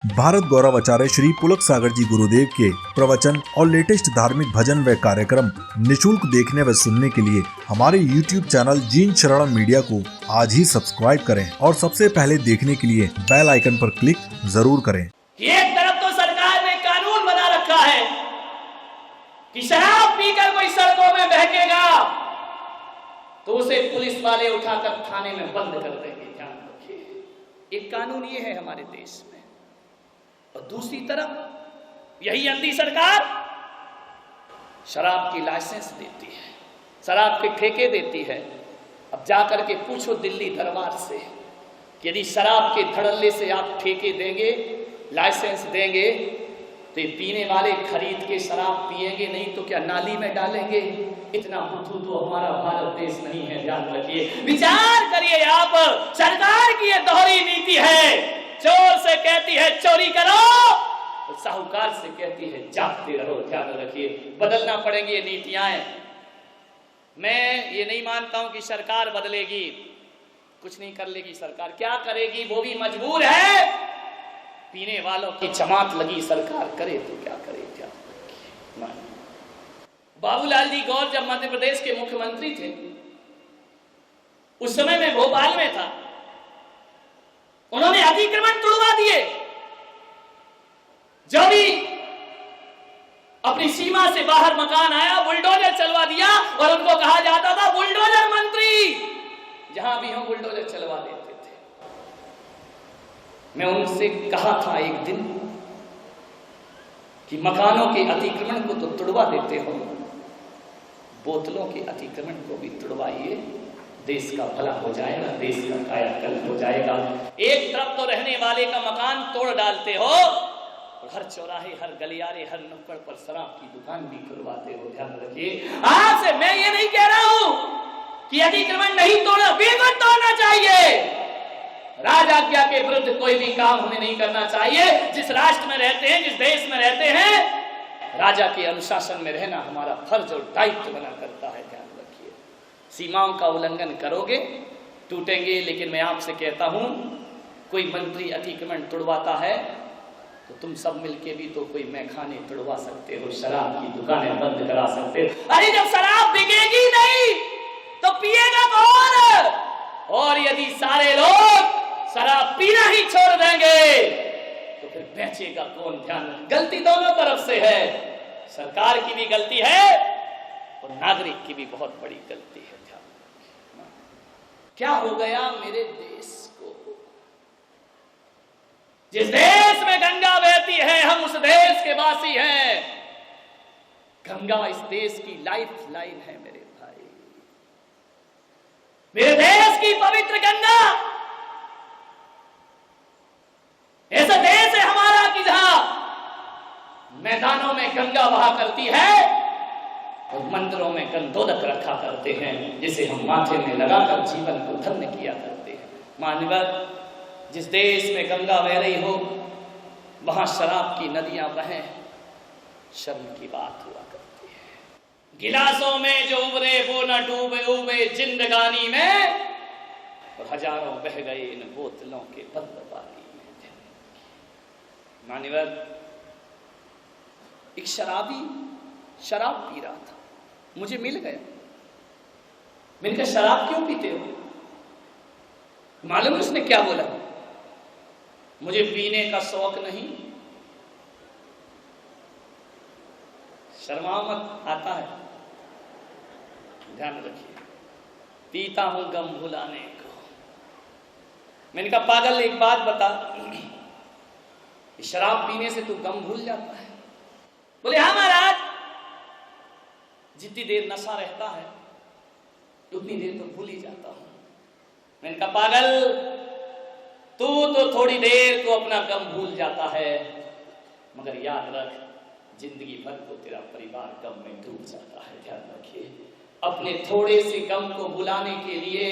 भारत गौरव आचार्य श्री पुलक सागर जी गुरुदेव के प्रवचन और लेटेस्ट धार्मिक भजन व कार्यक्रम निशुल्क देखने व सुनने के लिए हमारे YouTube चैनल जीन शरणम मीडिया को आज ही सब्सक्राइब करें और सबसे पहले देखने के लिए बेल आइकन पर क्लिक जरूर करें। एक तरफ तो सरकार ने कानून बना रखा है कि शराब पीकर कोई सड़कों में बहकेगा तो उसे पुलिस वाले उठाकर थाने में बंद कर देंगे। ध्यान रखिए, एक कानून ये है हमारे देश में। और दूसरी तरफ यही अंधी सरकार शराब की लाइसेंस देती है, शराब के ठेके देती है। अब जाकर के पूछो दिल्ली दरबार से कि यदि शराब के धड़ल्ले से आप ठेके देंगे, लाइसेंस देंगे, तो पीने वाले खरीद के शराब पिएंगे, नहीं तो क्या नाली में डालेंगे? इतना बुद्धू तो हमारा भारत देश नहीं है। ध्यान रखिए, विचार करिए आप। सरकार की ये दोहरी नीति है। चोर से कहती है चोरी करो, तो साहूकार से कहती है जागते रहो। ध्यान रखिए, बदलना पड़ेंगी ये नीतियां। मैं ये नहीं मानता हूं कि सरकार बदलेगी, कुछ नहीं कर लेगी सरकार। क्या करेगी? वो भी मजबूर है। पीने वालों की जमात लगी, सरकार करे तो क्या करे? क्या बाबूलाल जी गौर जब मध्य प्रदेश के मुख्यमंत्री थे, उस समय मैं भोपाल में था, उन्होंने अतिक्रमण तोड़वा दिए। जो भी अपनी सीमा से बाहर मकान आया, बुलडोजर चलवा दिया और उनको कहा जाता था बुलडोजर मंत्री। जहां भी हम बुलडोजर चलवा देते थे। मैं उनसे कहा था एक दिन कि मकानों के अतिक्रमण को तो तोड़वा देते हो, बोतलों के अतिक्रमण को भी तोड़वाइए, देश का भला हो जाएगा, देश का कायाकल्प हो जाएगा। एक तरफ तो रहने वाले का मकान तोड़ डालते हो और हर चौराहे, हर गलियारे, हर नुक्कड़ पर शराब की दुकान भी खुलवाते हो। ध्यान रखिए, आज से मैं ये नहीं कह रहा हूं कि अतिक्रमण नहीं तोड़ना, बिल्कुल तोड़ना चाहिए। राजाज्ञा के विरुद्ध कोई भी काम हमें नहीं करना चाहिए। जिस राष्ट्र में रहते हैं, जिस देश में रहते हैं, राजा के अनुशासन में रहना हमारा फर्ज और दायित्व बना करता है। ध्यान रखिए, सीमाओं का उल्लंघन करोगे टूटेंगे। लेकिन मैं आपसे कहता हूं, कोई मंत्री अतिक्रमण तोड़वाता है तो तुम सब मिलके भी तो कोई मैखाने तोड़वा सकते हो, शराब की दुकानें बंद करा सकते हो। अरे जब शराब बिकेगी नहीं तो पिएगा कौन? और यदि सारे लोग शराब पीना ही छोड़ देंगे तो फिर बेचेगा कौन? ध्यान, गलती दोनों तरफ से है। सरकार की भी गलती है और नागरिक की भी बहुत बड़ी गलती है। क्या हो गया मेरे देश को? जिस देश में गंगा बहती है, हम उस देश के वासी हैं। गंगा इस देश की लाइफ लाइन है मेरे भाई। मेरे देश की पवित्र गंगा। ऐसा देश है हमारा कि जहां मैदानों में गंगा बहा करती है और मंदिरों में गंधोदक रखा करते हैं, जिसे हम माथे में लगाकर जीवन को धन्य किया करते हैं। मानवर, जिस देश में गंगा बह रही हो वहां शराब की नदियां बहें, शर्म की बात हुआ करती है। गिलासों में जो उबरे वो न डूबे उबे जिंदगानी में, और हजारों बह गए इन बोतलों के बंदबानी में। मानवर, एक शराबी शराब पी रहा था, मुझे मिल गया। मैंने कहा शराब क्यों पीते हो? मालूम उसने क्या बोला? मुझे पीने का शौक नहीं। शर्माओ मत, आता है। ध्यान रखिए, पीता हूं गम भुलाने को। मैंने कहा पागल, एक बात बता, शराब पीने से तू गम भूल जाता है? बोले हाँ महाराज, जितनी देर नशा रहता है उतनी देर तो भूल ही जाता हूं। मैंने कहा पागल, तू तो थोड़ी देर को अपना गम भूल जाता है, मगर याद रख, जिंदगी भर को तेरा परिवार गम में डूब जाता है। ध्यान रखिए, अपने थोड़े से गम को भुलाने के लिए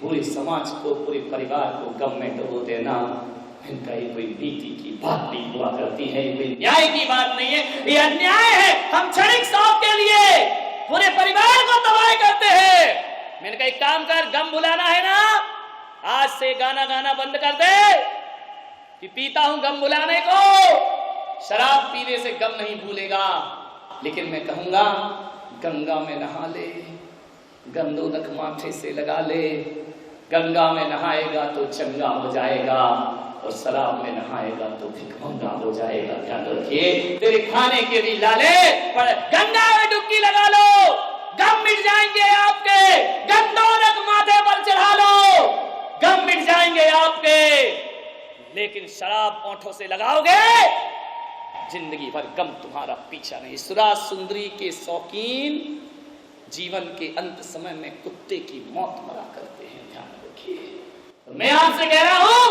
पूरे समाज को, पूरे परिवार को गम में डुबो देना, इनका ये कोई नीति की बात नहीं हुआ करती है, ये न्याय की बात नहीं है, ये अन्याय है। हम क्षणिक शौक के लिए पूरे परिवार को तबाह करते हैं। मैंने कहा एक काम कर, गम भुलाना है ना, आज से गाना गाना बंद कर दे कि पीता हूं गम बुलाने को, शराब पीने से गम नहीं भूलेगा, लेकिन मैं कहूंगा गंगा में नहा ले, गंदोदक माथे से लगा ले, गंगा में नहाएगा तो चंगा हो जाएगा, और शराब में नहाएगा तो भिखमंगा हो जाएगा। ध्यान रखिए, तेरे खाने के भी लाले, पर गंगा में डुबकी लगा लो, गम मिट जाएंगे आपके, गंदोदक माथे पर चढ़ा लो, गम मिट जाएंगे आपके। लेकिन शराब ओंठों से लगाओगे, जिंदगी भर गम तुम्हारा पीछा नहीं। सुराज सुंदरी के शौकीन जीवन के अंत समय में कुत्ते की मौत मरा करते हैं। ध्यान रखिए, तो मैं आपसे कह रहा हूं,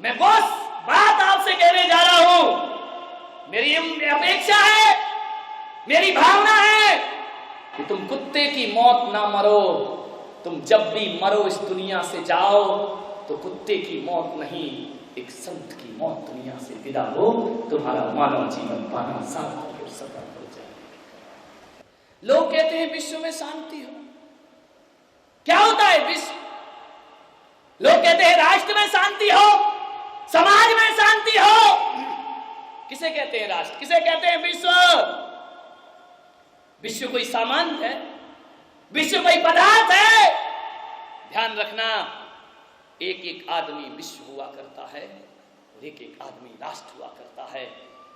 मैं बस बात आपसे कहने जा रहा हूं, मेरी अपेक्षा है, मेरी भावना है कि तुम कुत्ते की मौत ना मरो। तुम जब भी मरो इस दुनिया से जाओ तो कुत्ते की मौत नहीं, एक संत की मौत दुनिया से विदा हो, तुम्हारा मानव जीवन पाना सार्थक और सफल हो जाए। लोग कहते हैं विश्व में शांति हो, क्या होता है विश्व? लोग कहते हैं राष्ट्र में शांति हो, समाज में शांति हो। किसे कहते हैं राष्ट्र, किसे कहते हैं विश्व? विश्व कोई सामान है, विश्व कोई पदार्थ है? ध्यान रखना, एक एक आदमी विश्व हुआ करता है और एक एक आदमी राष्ट्र हुआ करता है।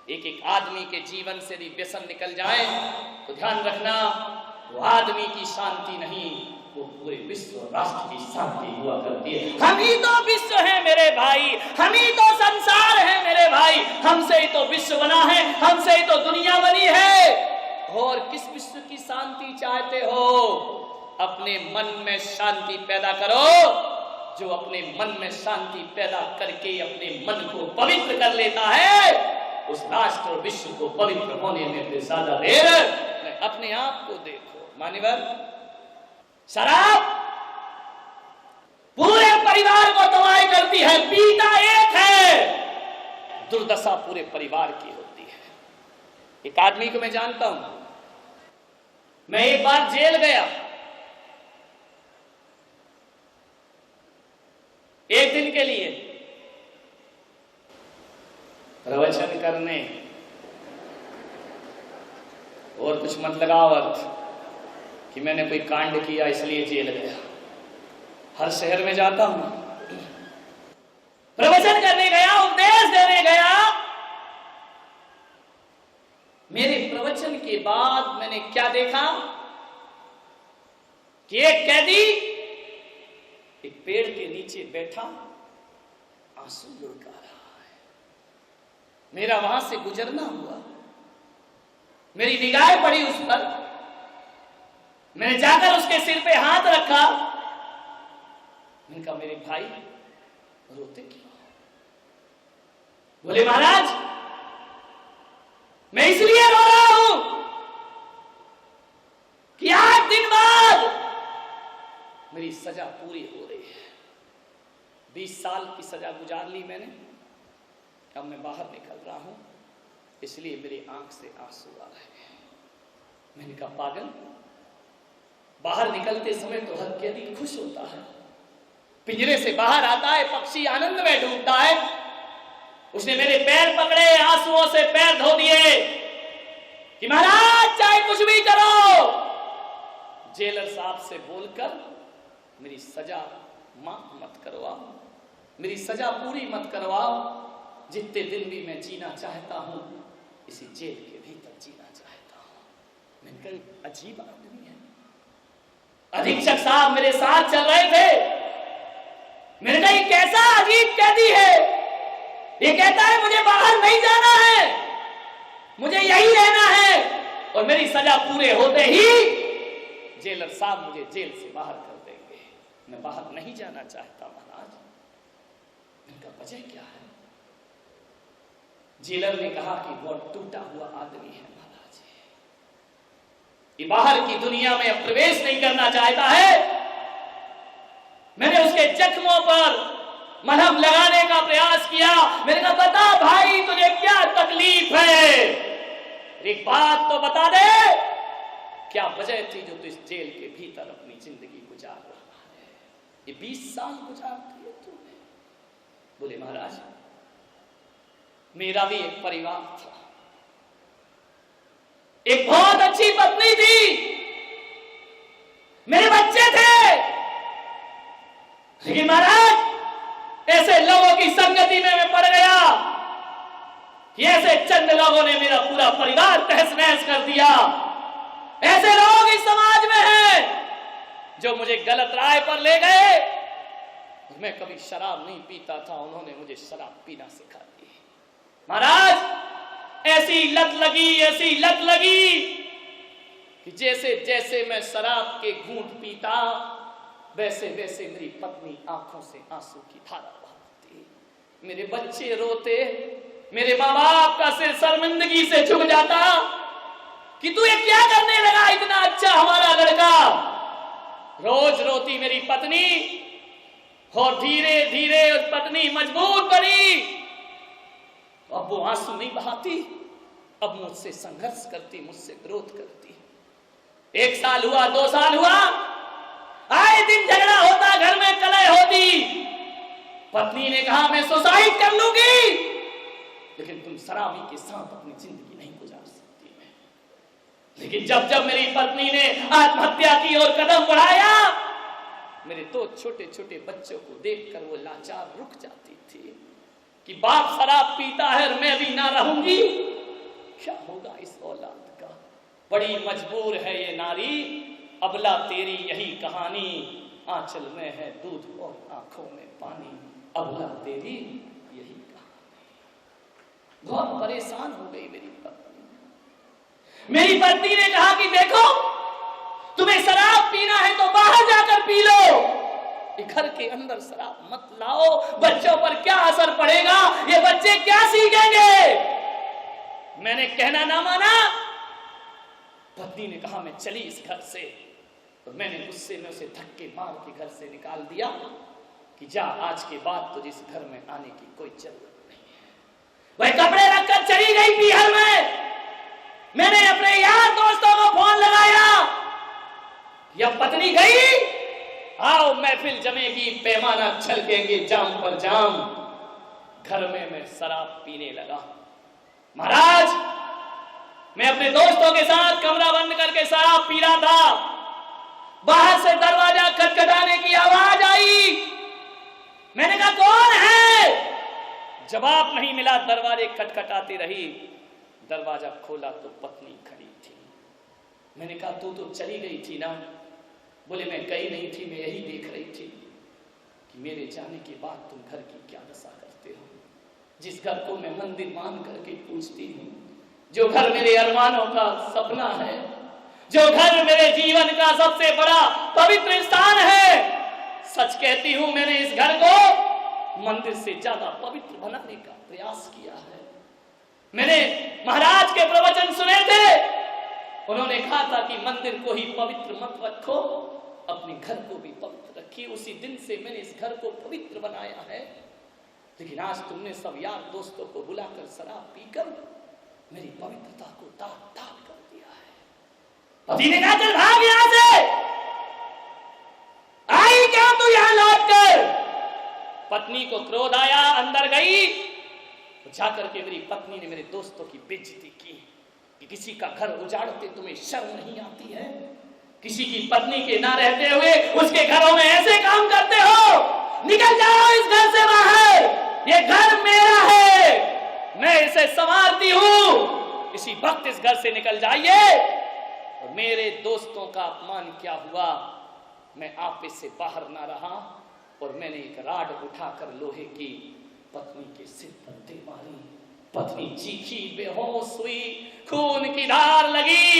एक एक आदमी के जीवन से यदि व्यसन निकल जाए तो ध्यान रखना, वो आदमी की शांति नहीं, वो पूरे विश्व और राष्ट्र की शांति हुआ करती है। हम ही तो विश्व है मेरे भाई, हम ही तो संसार है मेरे भाई, हमसे ही तो विश्व बना है, हमसे ही तो दुनिया बनी है। और किस विश्व की शांति चाहते हो? अपने मन में शांति पैदा करो। जो अपने मन में शांति पैदा करके अपने मन को पवित्र कर लेता है, उस राष्ट्र और विश्व को पवित्र होने में भी ज्यादा देर। अपने आप को देखो मान्यवर, शराब पूरे परिवार को तबाह करती है, पीता एक है, दुर्दशा पूरे परिवार की होती है। एक आदमी को मैं जानता हूं, मैं एक बार जेल गया, एक दिन के लिए प्रवचन करने, और कुछ मत लगाओ अर्थ कि मैंने कोई कांड किया इसलिए जेल गया। हर शहर में जाता हूं, प्रवचन करने गया, उपदेश देने गया। मेरे प्रवचन के बाद मैंने क्या देखा कि एक कैदी एक पेड़ के नीचे बैठा आंसू लुढ़का रहा है। मेरा वहां से गुजरना हुआ, मेरी निगाहें पड़ी उस पर, मैंने जाकर उसके सिर पे हाथ रखा। मैंने कहा मेरे भाई रोते क्यों? बोले महाराज मैं इसलिए रो रहा हूं कि 8 दिन बाद मेरी सजा पूरी हो रही है। 20 साल की सजा गुजार ली मैंने, अब मैं बाहर निकल रहा हूं, इसलिए मेरी आंख से आंसू आ रहे हैं। मैंने कहा पागल, बाहर निकलते समय तो हर कैदी खुश होता है, पिंजरे से बाहर आता है, पक्षी आनंद में डूबता है। उसने मेरे पैर पकड़े, आंसुओं से पैर धो दिए कि महाराज चाहे कुछ भी करो, जेलर साहब से बोलकर मेरी सजा माफ मत करवाओ, मेरी सजा पूरी मत करवाओ। जितने दिन भी मैं जीना चाहता हूं इसी जेल के भीतर जीना चाहता हूं। मैंने कहा अजीब आदमी है। अधीक्षक साहब मेरे साथ चल रहे थे, मैंने कहा ये कैसा अजीब कैदी है, ये कहता है मुझे बाहर नहीं जाना है, मुझे यही रहना है, और मेरी सजा पूरे होते ही जेलर साहब मुझे जेल से बाहर कर देंगे। मैं बाहर नहीं जाना चाहता महाराज। इनका वजह क्या है? जेलर ने कहा कि वो टूटा हुआ आदमी है महाराज, ये बाहर की दुनिया में प्रवेश नहीं करना चाहता है। मैंने उसके जख्मों पर मलहम लगाने का प्रयास किया। मैंने कहा बता भाई तुझे क्या तकलीफ है, एक बात तो बता दे, क्या वजह थी जो तू इस जेल के भीतर अपनी जिंदगी गुजार रहा है? ये 20 साल गुजार दिए तूने, बोले महाराज मेरा भी एक परिवार था, एक बहुत अच्छी पत्नी थी, मेरे बच्चे थे, लेकिन महाराज ऐसे लोगों की संगति में मैं पड़ गया कि ऐसे चंद लोगों ने मेरा पूरा परिवार तहस नहस कर दिया। ऐसे लोग इस समाज में हैं जो मुझे गलत राह पर ले गए। मैं कभी शराब नहीं पीता था, उन्होंने मुझे शराब पीना सिखा दी। महाराज ऐसी लत लगी कि जैसे जैसे मैं शराब के घूंट पीता वैसे वैसे मेरी पत्नी आंखों से आंसू की धारा बहाती, मेरे बच्चे रोते, मेरे माँ बाप का सिर शर्मिंदगी से झुक जाता कि तू ये क्या करने लगा, इतना अच्छा हमारा लड़का। रोज रोती मेरी पत्नी और धीरे धीरे उस पत्नी मजबूर पड़ी। अब वो आंसू नहीं बहाती, अब मुझसे संघर्ष करती, मुझसे विरोध करती। 1 साल हुआ, 2 साल हुआ, आए दिन झगड़ा होता, घर में कलह होती। पत्नी ने कहा मैं सुसाइड कर लूंगी, लेकिन तुम शराबी के साथ अपनी जिंदगी नहीं गुजार सकती है। लेकिन जब जब मेरी पत्नी ने आत्महत्या की और कदम बढ़ाया, मेरे 2 छोटे छोटे बच्चों को देखकर वो लाचार रुक जाती थी कि बाप शराब पीता है और मैं भी ना रहूंगी, क्या होगा इस औलाद का। बड़ी मजबूर है ये नारी, अबला तेरी यही कहानी, आंचल में है दूध और आंखों में पानी, अबला तेरी यही कहानी। बहुत परेशान हो गई मेरी पत्नी। मेरी पत्नी ने कहा कि देखो तुम्हें शराब पीना है तो बाहर जाकर पी लो, घर के अंदर शराब मत लाओ, बच्चों पर क्या असर पड़ेगा, ये बच्चे क्या सीखेंगे। मैंने कहना ना माना, पत्नी ने कहा मैं चली इस घर से, तो मैंने गुस्से में उसे धक्के मार के घर से निकाल दिया कि जा, आज के बाद तुझे इस घर में आने की कोई जरूरत नहीं है। वह कपड़े रखकर चली गई पीहर में। मैंने अपने यार दोस्तों को फोन लगाया, यह पत्नी गई, आओ महफिल जमेगी, पैमाना छलकेंगे जाम पर जाम। घर में मैं शराब पीने लगा। महाराज मैं अपने दोस्तों के साथ कमरा बंद करके शराब पी रहा था, बाहर से दरवाजा खटखटाने की आवाज आई। मैंने कहा कौन है, जवाब नहीं मिला, दरवाजे खटखटाती रही। दरवाजा खोला तो पत्नी खड़ी थी। मैंने कहा तू तो चली गई थी ना। बोले मैं गई नहीं थी, मैं यही देख रही थी कि मेरे जाने के बाद तुम घर की क्या दशा करते हो। जिस घर को मैं मंदिर मान करके पूछती हूँ, जो घर मेरे अरमानों का सपना है, जो घर मेरे जीवन का सबसे बड़ा पवित्र स्थान है, सच कहती हूं मैंने इस घर को मंदिर से ज्यादा पवित्र बनाने का प्रयास किया है। मैंने महाराज के प्रवचन सुने थे, उन्होंने कहा था कि मंदिर को ही पवित्र मत रखो, अपने घर को भी पवित्र रखिए। उसी दिन से मैंने इस घर को पवित्र बनाया है। लेकिन आज तुमने सब यार दोस्तों को बुलाकर शराब पीकर मेरी पवित्रता को दाग कर दिया है। पति ने कहा चल भाग यहां से, आई क्या तू यहां लौट कर। पत्नी को क्रोध आया, अंदर गई, तो जाकर के मेरी पत्नी ने मेरे दोस्तों की बेइज्जती की कि किसी का घर उजाड़ते तुम्हें शर्म नहीं आती है, किसी की पत्नी के ना रहते हुए उसके घरों में ऐसे काम करते हो, निकल जाओ इस घर से बाहर, ये घर मेरा है, मैं इसे संभालती हूं, इसी वक्त इस घर से निकल जाइए। और मेरे दोस्तों का अपमान क्या हुआ, मैं ऑफिस से बाहर ना रहा और मैंने एक राड उठाकर लोहे की पत्नी के सिर पर दे मारी। पत्नी चीखी, बेहोश हुई, खून की धार लगी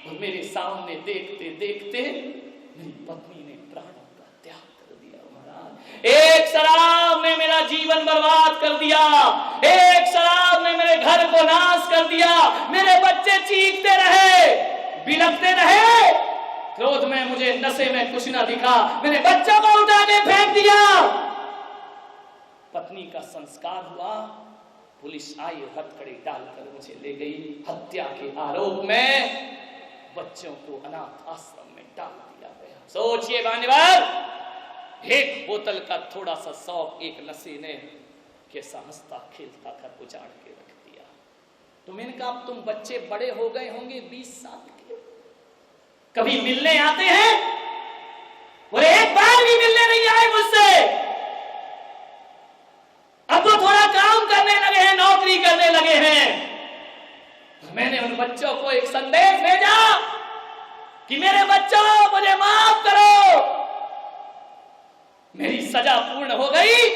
और मेरे सामने देखते देखते मेरी पत्नी ने प्राणों का त्याग कर दिया। महाराज एक शराब ने मेरा जीवन बर्बाद कर दिया, एक शराब ने मेरे घर को नाश कर दिया। मेरे बच्चे चीखते रहे, बिलखते रहे, क्रोध में मुझे नशे में कुछ ना दिखा, मैंने बच्चों को उठा के फेंक दिया। पत्नी का संस्कार हुआ, पुलिस आई, हथकड़ी डालकर मुझे ले गई। हत्या के आरोप में बच्चों को अनाथ आश्रम में डाल दिया गया। सोचिए मान्यवर, एक बोतल का थोड़ा सा शौक एक नशे ने कैसा हंसता खेलता घर उजाड़ के रख दिया। तो मैंने कहा अब तुम बच्चे बड़े हो गए होंगे 20 साल के, कभी मिलने आते हैं? वो एक बार भी मिलने नहीं आए मुझसे। अब तो थोड़ा काम करने लगे हैं, नौकरी करने लगे हैं। मैंने उन बच्चों को एक संदेश भेजा कि मेरे बच्चों मुझे माफ करो, मेरी सजा पूर्ण हो गई,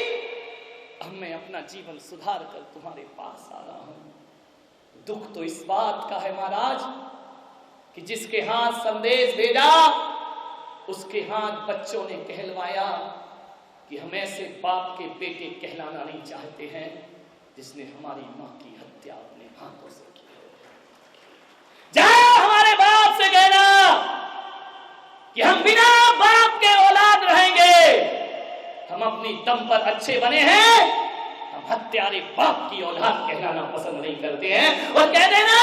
अब मैं अपना जीवन सुधार कर तुम्हारे पास आ रहा हूं। दुख तो इस बात का है महाराज कि जिसके हाथ संदेश भेजा उसके हाथ बच्चों ने कहलवाया कि हम ऐसे बाप के बेटे कहलाना नहीं चाहते हैं जिसने हमारी मां की हत्या अपने हाथों से की। जाओ हमारे बाप से कहना कि हम बिना बाप के औलाद रहेंगे, हम अपनी दम पर अच्छे बने हैं, हम हत्यारे बाप की औलाद कहलाना पसंद नहीं करते हैं। और कह देना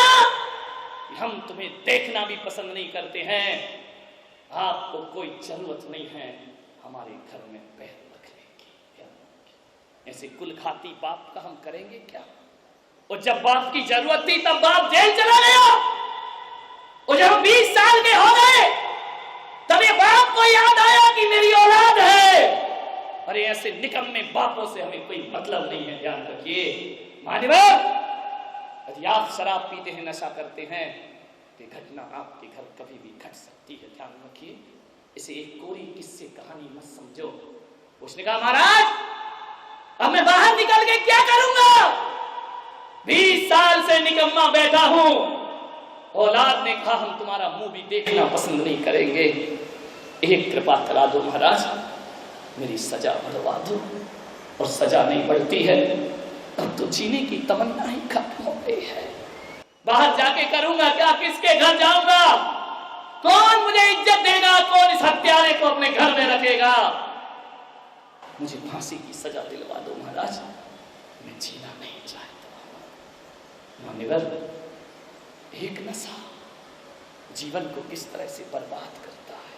कि हम तुम्हें देखना भी पसंद नहीं करते हैं, आपको कोई जरूरत नहीं है हमारे घर में पैर रखने की। ऐसे कुल खाती बाप का हम करेंगे क्या? और जब बाप की जरूरत थी तब बाप जेल चला गया, और जब 20 साल के हो गए तब ये बाप को याद आया कि मेरी औलाद है। अरे ऐसे निकम्मे बापों से हमें कोई मतलब नहीं है, ध्यान रखिए। मान्यवर, यदि आप शराब पीते हैं, नशा करते हैं, तो घटना आपके घर कभी भी घट सकती है, ध्यान रखिए। इसे एक कोरी किस्से कहानी मत समझो। उसने कहा महाराज अब मैं बाहर निकल के क्या करूंगा, 20 साल से निकम्मा बैठा हूं। औलाद ने कहा हम तुम्हारा मुंह भी देखना पसंद नहीं करेंगे, एक कृपा करा दो महाराज, मेरी सजा बढ़वा दो। और सजा नहीं बढ़ती है, अब तो जीने की तमन्ना ही खत्म हो गई है। बाहर जाके करूंगा क्या, किसके घर जाऊंगा, कौन मुझे इज्जत देगा, कौन इस हत्यारे को अपने घर में रखेगा? मुझे फांसी की सजा दिलवा दो महाराज, मैं जीना नहीं चाहता। मान्यवर, एक नशा जीवन को किस तरह से बर्बाद करता है।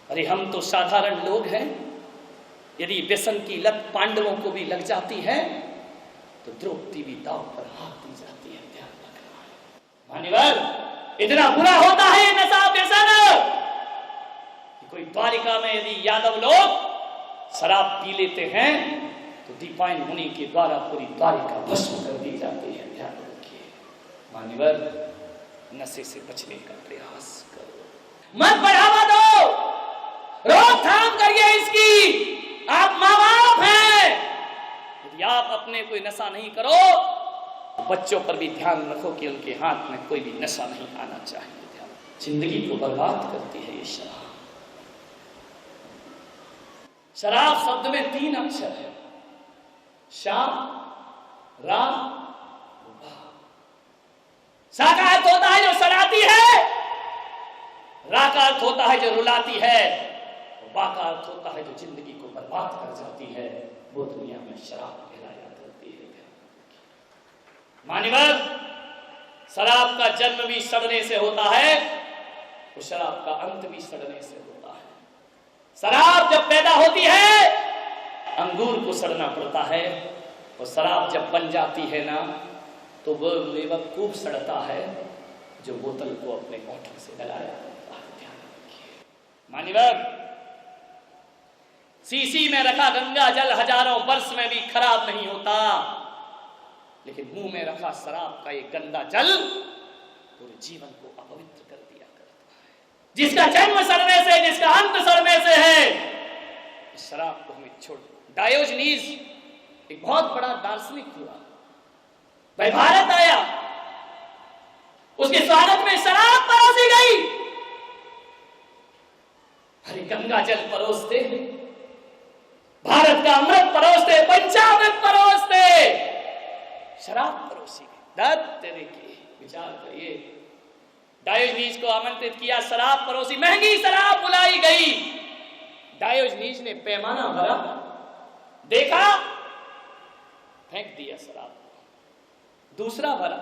अरे हम तो साधारण लोग हैं, यदि व्यसन की लत पांडवों को भी लग जाती है तो द्रौपदी भी दांव पर हाथ दी जाती है, ध्यान रखना। मान्यवर, इतना बुरा होता है नशा व्यसन कि कोई द्वारिका में यदि यादव लोग शराब पी लेते हैं तो दीपायन मुनि के द्वारा पूरी द्वारिका भस्म कर दी जाती है, ध्यान रखिए। मान्यवर, नशे से बचने का प्रयास करो, मत बढ़ावा दो, रोकथाम करिए इसकी। आप माँ बाप हैं, यदि आप अपने कोई नशा नहीं करो तो बच्चों पर भी ध्यान रखो कि उनके हाथ में कोई भी नशा नहीं आना चाहिए। ध्यान, जिंदगी को बर्बाद करती है ये शराब। शराब शब्द में 3 अक्षर है, शा, रा, बा। शा का अर्थ होता है जो सड़ाती है, रा का अर्थ होता है जो रुलाती है, और बा का अर्थ होता है जो जिंदगी को बर्बाद कर जाती है। वो दुनिया में शराब कहलाया करती है। मान्यवर, शराब का जन्म भी सड़ने से होता है, तो शराब का अंत भी सड़ने से होता है। शराब जब पैदा होती है अंगूर को सड़ना पड़ता है, और शराब जब बन जाती है ना तो वो बेवकूफ सड़ता है जो बोतल को अपने होठों से डलाया करता है, ध्यान रखिए। मान्यवर, सीसी में रखा गंगा जल हजारों वर्ष में भी खराब नहीं होता, लेकिन मुंह में रखा शराब का एक गंदा जल पूरे जीवन को अपवित्र कर दिया करता है। जिसका जन्म सड़ने से, जिसका अंत सड़ने से है, इस शराब को हमें छोड़। डायोजनीज एक बहुत बड़ा दार्शनिक हुआ, वह भारत आया, उसके स्वागत में शराब परोसी गई। अरे गंगा जल परोसते, भारत का अमृत परोसते, पंचामृत परोसते, शराब परोसी गई। दत्त की विचार करिए, डायोजनीज को आमंत्रित किया, शराब परोसी, महंगी शराब बुलाई गई। डायोजनीज ने पैमाना भरा, देखा, फेंक दिया शराब। दूसरा भरा,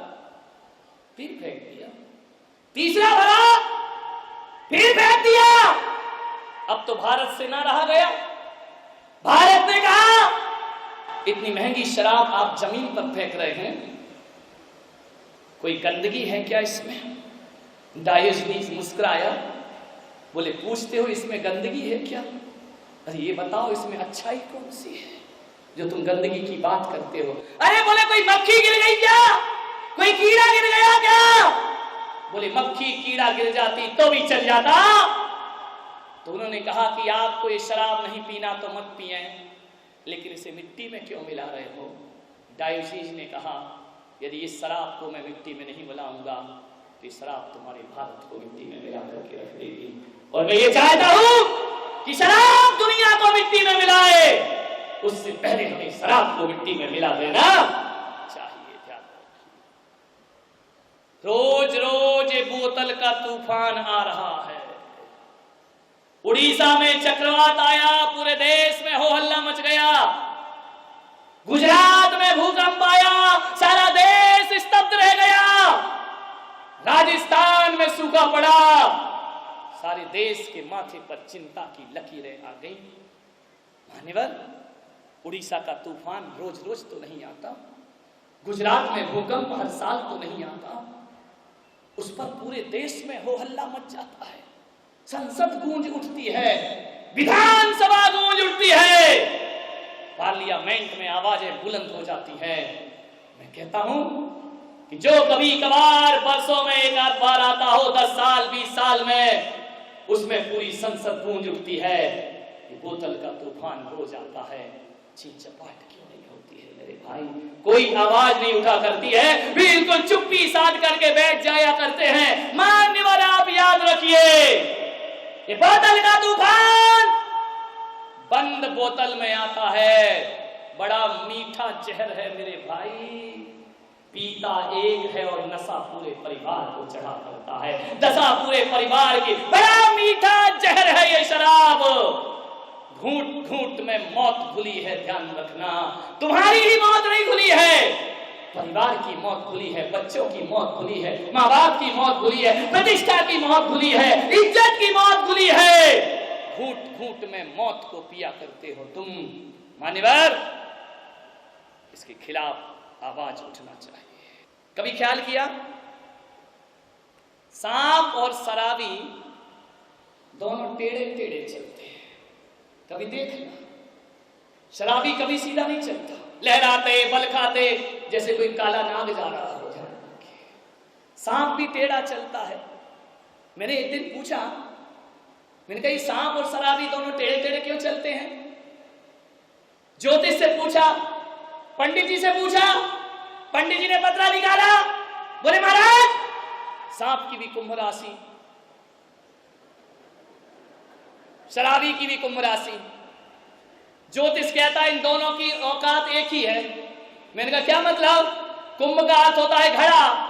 फिर फेंक दिया। तीसरा भरा, फिर फेंक दिया। अब तो भारत से ना रहा गया, भारत ने कहा इतनी महंगी शराब आप जमीन पर फेंक रहे हैं, कोई गंदगी है क्या इसमें? डायोजनीस मुस्कुराया, बोले पूछते हो इसमें गंदगी है क्या? अरे ये बताओ इसमें अच्छाई कौन सी है जो तुम गंदगी की बात करते हो? अरे बोले कोई मक्खी गिर गई क्या, कोई कीड़ा गिर गया क्या? बोले मक्खी कीड़ा गिर जाती तो भी चल जाता। तो उन्होंने कहा कि आपको ये शराब नहीं पीना तो मत पिए, लेकिन इसे मिट्टी में क्यों मिला रहे हो? डायोसीज ने कहा यदि इस शराब को मैं मिट्टी में नहीं मिलाऊंगा तो ये शराब तुम्हारे भारत को मिट्टी में मिला करके रख देगी। और मैं ये चाहता हूं कि शराब दुनिया को मिट्टी में मिलाए, उससे पहले हमें शराब को मिट्टी में मिला देना चाहिए। ध्यान रोज रोज ये बोतल का तूफान आ रहा है। उड़ीसा में चक्रवात आया, पूरे देश में हो हल्ला मच गया। गुजरात में भूकंप आया, सारा देश स्तब्ध रह गया। राजस्थान में सूखा पड़ा, सारे देश के माथे पर चिंता की लकीरें आ गई। मान्यवर, उड़ीसा का तूफान रोज रोज तो नहीं आता, गुजरात में भूकंप हर साल तो नहीं आता, उस पर पूरे देश में हो हल्ला मच जाता है। संसद गूंज उठती है, विधानसभा गूंज उठती है, पार्लियामेंट में आवाजें बुलंद हो जाती है। मैं कहता हूं कि जो कभी कभार बरसों में एक आध बार आता हो, 10 साल 20 साल में, उसमें पूरी संसद गूंज उठती है। ये बोतल का तूफान हो जाता है, चींचपाट क्यों नहीं होती है मेरे भाई? कोई आवाज नहीं उठा करती है, बिल्कुल चुप्पी साध करके बैठ जाया करते हैं। मान्यवर, आप याद रखिए, ये बोतल का तूफान बंद बोतल में आता है, बड़ा मीठा जहर है मेरे भाई। पीता एक है और नशा पूरे परिवार को चढ़ा करता है, दशा पूरे परिवार की। बड़ा मीठा जहर है ये शराब, घूंट घूंट में मौत घुली है। ध्यान रखना, तुम्हारी ही मौत नहीं घुली है, परिवार की मौत घुली है, बच्चों की मौत घुली है, माँ बाप की मौत घुली है, प्रतिष्ठा की मौत घुली है, इज्जत की मौत घुली है। घूंट घूंट में मौत को पिया करते हो तुम। मान्यवर, इसके खिलाफ आवाज उठना चाहिए। कभी ख्याल किया, सांप और शराबी दोनों टेढ़े टेढ़े चलते हैं। कभी देखना, शराबी कभी सीधा नहीं चलता, लहराते बल खाते जैसे कोई काला नाग जा रहा हो। सांप भी टेढ़ा चलता है। मैंने एक दिन पूछा, मैंने कहा सांप और शराबी दोनों टेढ़े टेढ़े क्यों चलते हैं? ज्योतिष से पूछा, पंडित जी से पूछा, पंडित जी ने पतरा निकाला, बोले महाराज सांप की भी कुंभ राशि, शराबी की भी कुंभ राशि। ज्योतिष कहता है इन दोनों की औकात एक ही है। मैंने कहा क्या मतलब? कुंभ का अर्थ होता है घड़ा,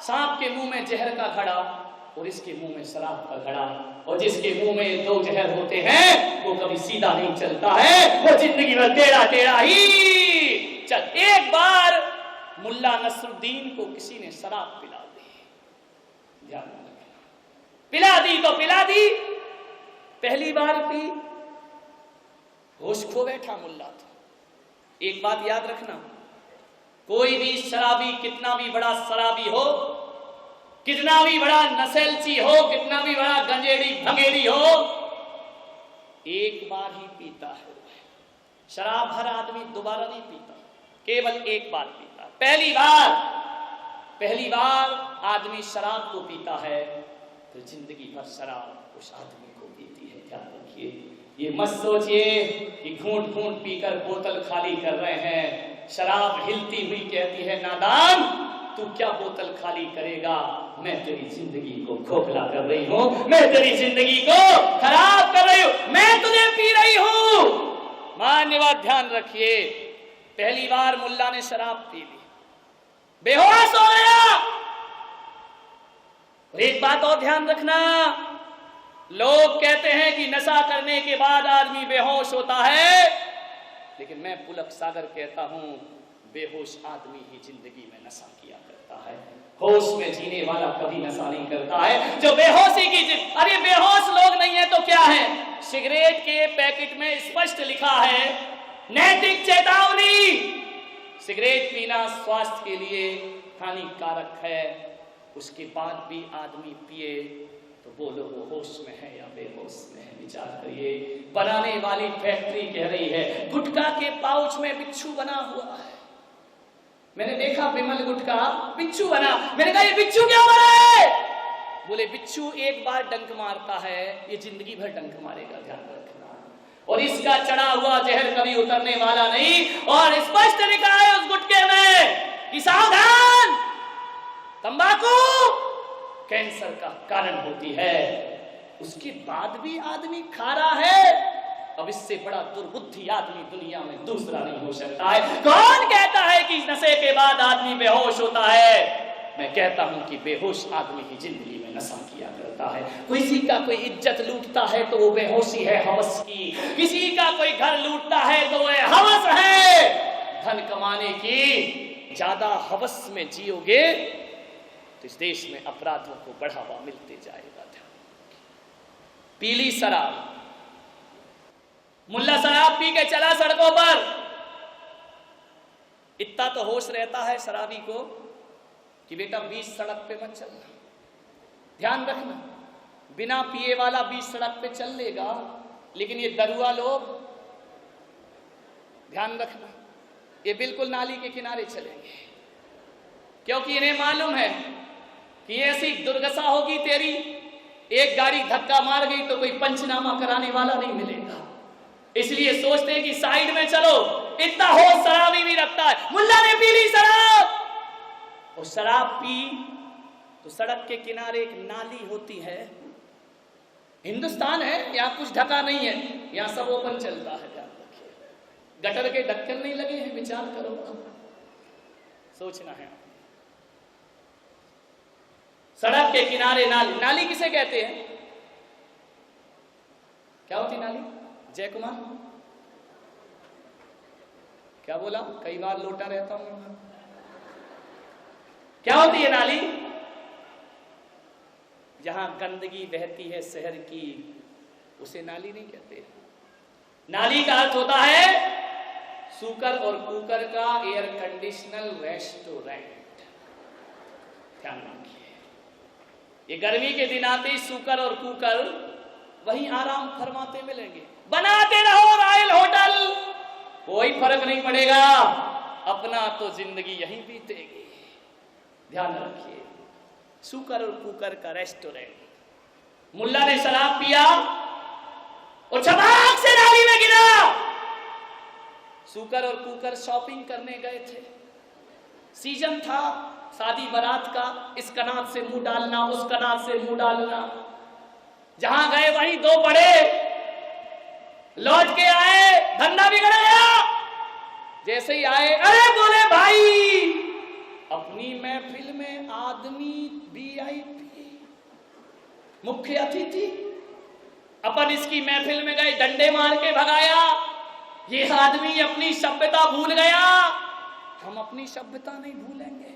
सांप के मुंह में जहर का घड़ा और इसके मुंह में शराब का घड़ा। और जिसके मुंह में दो जहर होते हैं वो कभी सीधा नहीं चलता है, वो जिंदगी में टेढ़ा टेढ़ा ही चल। एक बार मुल्ला नसरुद्दीन को किसी ने शराब पिला दी, ध्यान रखना, पिला दी तो पिला दी, पहली बार पी, होश खो बैठा मुल्ला तो। एक बात याद रखना, कोई भी शराबी कितना भी बड़ा शराबी हो, कितना भी बड़ा नशेलची हो, कितना भी बड़ा गंजेड़ी भंगेड़ी हो, एक बार ही पीता है। शराब हर आदमी दोबारा नहीं पीता, केवल एक बार पीता। पहली बार आदमी शराब को पीता है तो जिंदगी भर शराब उस आदमी को पीती है। ध्यान रखिए, ये मत सोचिए कि घूंट घूंट पीकर बोतल खाली कर रहे हैं। शराब हिलती हुई कहती है, नादान तू क्या बोतल खाली करेगा, मैं तेरी जिंदगी को खोखला कर रही हूं, मैं तेरी जिंदगी को खराब कर रही हूं, मैं तुझे पी रही हूं। मान्यवर ध्यान रखिए, पहली बार मुल्ला ने शराब पी ली, बेहोश हो गया। और एक बात और ध्यान रखना, लोग कहते हैं कि नशा करने के बाद आदमी बेहोश होता है, लेकिन मैं पुलक सागर कहता हूं बेहोश आदमी ही जिंदगी में नशा किया करता है। होश में जीने वाला कभी नशा नहीं करता है। जो बेहोशी की अरे बेहोश लोग नहीं है तो क्या है? सिगरेट के पैकेट में स्पष्ट लिखा है नैतिक चेतावनी, सिगरेट पीना स्वास्थ्य के लिए हानिकारक है। उसके बाद भी आदमी पिए तो बोलो वो होश में है या बेहोश में है, विचार करिए। बनाने वाली फैक्ट्री कह रही है गुटखा के पाउच में बिच्छू बना हुआ है। मैंने देखा विमल गुटखा बिच्छू बना, मैंने कहा ये बिच्छू क्या बना है? बोले बिच्छू एक बार डंक मारता है, ये जिंदगी भर डंक मारेगा, ध्यान रखना। और इसका चढ़ा हुआ जहर कभी उतरने वाला नहीं। और स्पष्ट लिखा है उस गुटके में कि सावधान, तंबाकू कैंसर का कारण होती है। उसके बाद भी आदमी खा रहा है। अब इससे बड़ा दुर्बुद्धि आदमी दुनिया में दूसरा नहीं हो सकता है। कौन कहता है कि नशे के बाद आदमी बेहोश होता है? मैं कहता हूं कि बेहोश आदमी ही जिंदगी में नशा किया करता है। किसी का कोई इज्जत लूटता है तो वो बेहोशी है हवस की। किसी का कोई घर लूटता है तो वह हवस है धन कमाने की। ज्यादा हवस में जियोगे तो इस देश में अपराधों को बढ़ावा मिलते जाएगा। पीली शराब, मुल्ला शराब पी के चला सड़कों पर, इतना तो होश रहता है शराबी को कि बेटा 20 सड़क पे मत चलना। ध्यान रखना, बिना पिए वाला 20 सड़क पे चल लेगा, लेकिन ये दरुआ लोग, ध्यान रखना, ये बिल्कुल नाली के किनारे चलेंगे, क्योंकि इन्हें मालूम है कि ऐसी दुर्दशा होगी तेरी, एक गाड़ी धक्का मार गई तो कोई पंचनामा कराने वाला नहीं मिलेगा। इसलिए सोचते हैं कि साइड में चलो। इतना होश शराबी भी रखता है। मुल्ला ने पी ली शराब, और शराब पी तो सड़क के किनारे एक नाली होती है। हिंदुस्तान है, यहाँ कुछ ढका नहीं है, यहाँ सब ओपन चलता है। ध्यान रखिए, गटर के ढक्कन नहीं लगे हैं, विचार करो, सोचना है। सड़क के किनारे नाली, नाली किसे कहते हैं? क्या होती नाली? जय कुमार क्या बोला? कई बार लोटा रहता हूं। क्या होती है नाली? जहां गंदगी बहती है शहर की, उसे नाली नहीं कहते। नाली का अर्थ होता है सूकर और कुकर का एयर कंडीशनल रेस्टोरेंट। ध्यान रखिए, ये गर्मी के दिन आते ही सूकर और कुकर वहीं आराम फरमाते मिलेंगे। बनाते रहो रॉयल होटल, कोई फर्क नहीं पड़ेगा, अपना तो जिंदगी यहीं बीतेगी। ध्यान रखिए, सूकर और कुकर का रेस्टोरेंट। मुल्ला ने शराब पिया और छपाक से नाली में गिरा। सूकर और कुकर शॉपिंग करने गए थे, सीजन था शादी बारात का, इस कनात से मुंह डालना, उस कनात से मुंह डालना। जहां गए वहीं दो बड़े लौट के आए, धंधा बिगड़ गया। जैसे ही आए, अरे बोले भाई अपनी महफिल में आदमी VIP मुख्य अतिथि, अपन इसकी महफिल में गए, डंडे मार के भगाया। ये आदमी अपनी सभ्यता भूल गया, हम अपनी सभ्यता नहीं भूलेंगे।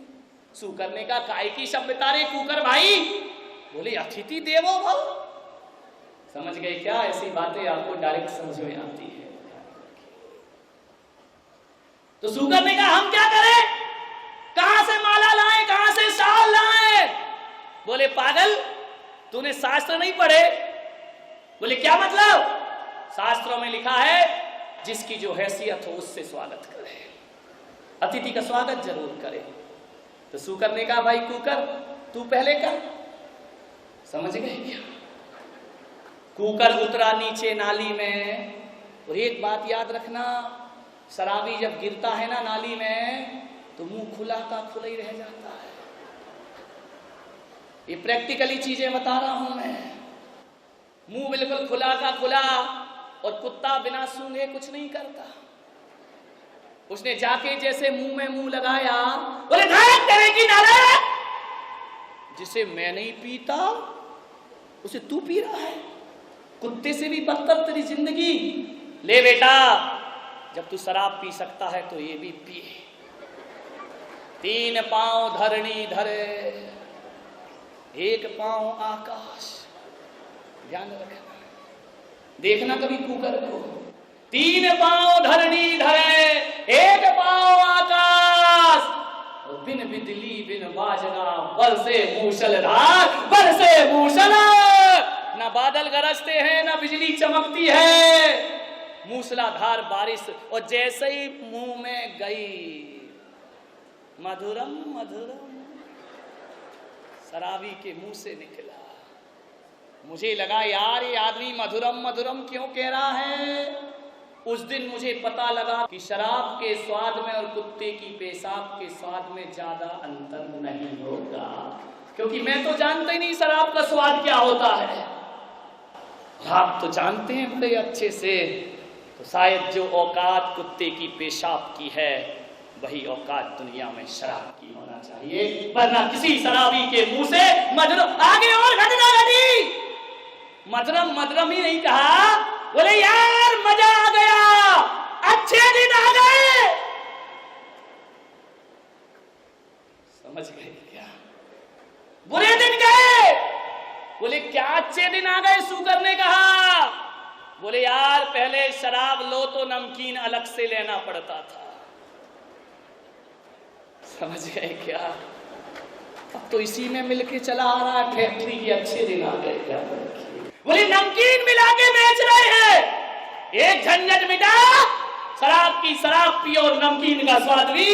सूकर ने कहा काय की सभ्यता रे कुकर भाई? बोले अतिथि देवो भव। समझ गए क्या? ऐसी बातें आपको डायरेक्ट समझ में आती है। तो सूकर ने कहा हम क्या करें, कहां से माला लाएं, कहां से शाल लाएं? बोले पागल, तूने शास्त्र नहीं पढ़े? बोले क्या मतलब? शास्त्रों में लिखा है जिसकी जो हैसियत हो उससे स्वागत करे, अतिथि का स्वागत जरूर करे। तो सूकर ने कहा भाई कुकर तू पहले कर। समझ गए क्या? कुकर उतरा नीचे नाली में। और एक बात याद रखना, शराबी जब गिरता है ना नाली में तो मुंह खुला का खुला ही रह जाता है। ये प्रैक्टिकली चीजें बता रहा हूं मैं। मुंह बिल्कुल खुला का खुला, और कुत्ता बिना सूंघे कुछ नहीं करता। उसने जाके जैसे मुंह में मुंह लगाया, बोले तेरे की नाले, जिसे मैं नहीं पीता उसे तू पी रहा है, कुत्ते से भी बदतर तेरी जिंदगी। ले बेटा, जब तू शराब पी सकता है तो ये भी पी। तीन पांव धरणी धरे, एक पांव आकाश। ध्यान रखना, देखना कभी कुकर को। तीन पांव धरणी धरे, एक पांव आकाश, और बिन बिजली बिन बाजना बरसे मूसलधार, बरसे मूसलाधार। ना बादल गरजते हैं, ना बिजली चमकती है, मूसलाधार बारिश। और जैसे ही मुंह में गई, मधुरम मधुरम, शराबी के मुंह से निकला। मुझे लगा यार ये आदमी मधुरम मधुरम क्यों कह रहा है। उस दिन मुझे पता लगा कि शराब के स्वाद में और कुत्ते की पेशाब के स्वाद में ज्यादा अंतर नहीं होगा, क्योंकि मैं तो जानता ही नहीं शराब का स्वाद क्या होता है। आप तो जानते हैं बड़े अच्छे से। तो शायद जो औकात कुत्ते की पेशाब की है, वही औकात दुनिया में शराब की होना चाहिए, वरना किसी शराबी के मुंह से मधुरम। आगे और घटना घटी, मधुरम मधुरम ही नहीं कहा, बोले यार मजा आ गया, अच्छे दिन आ गए। समझ गए क्या? बुरे दिन गए। बोले क्या अच्छे दिन आ गए? सूकर ने कहा। बोले यार पहले शराब लो तो नमकीन अलग से लेना पड़ता था। समझ गए क्या? अब तो इसी में मिलके चला आ रहा है फैक्ट्री की अच्छे दिन आ गए क्या? बोले नमकीन मिला के बेच रहे हैं, एक झंझट मिटा, शराब की शराब पियो और नमकीन का स्वाद भी।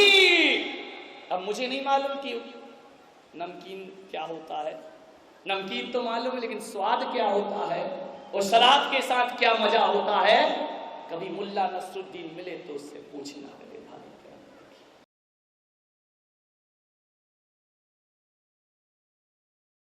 अब मुझे नहीं मालूम कि नमकीन क्या होता है, नमकीन तो मालूम है, लेकिन स्वाद क्या होता है और शराब के साथ क्या मजा होता है, कभी मुल्ला नसरुद्दीन मिले तो उससे पूछना है।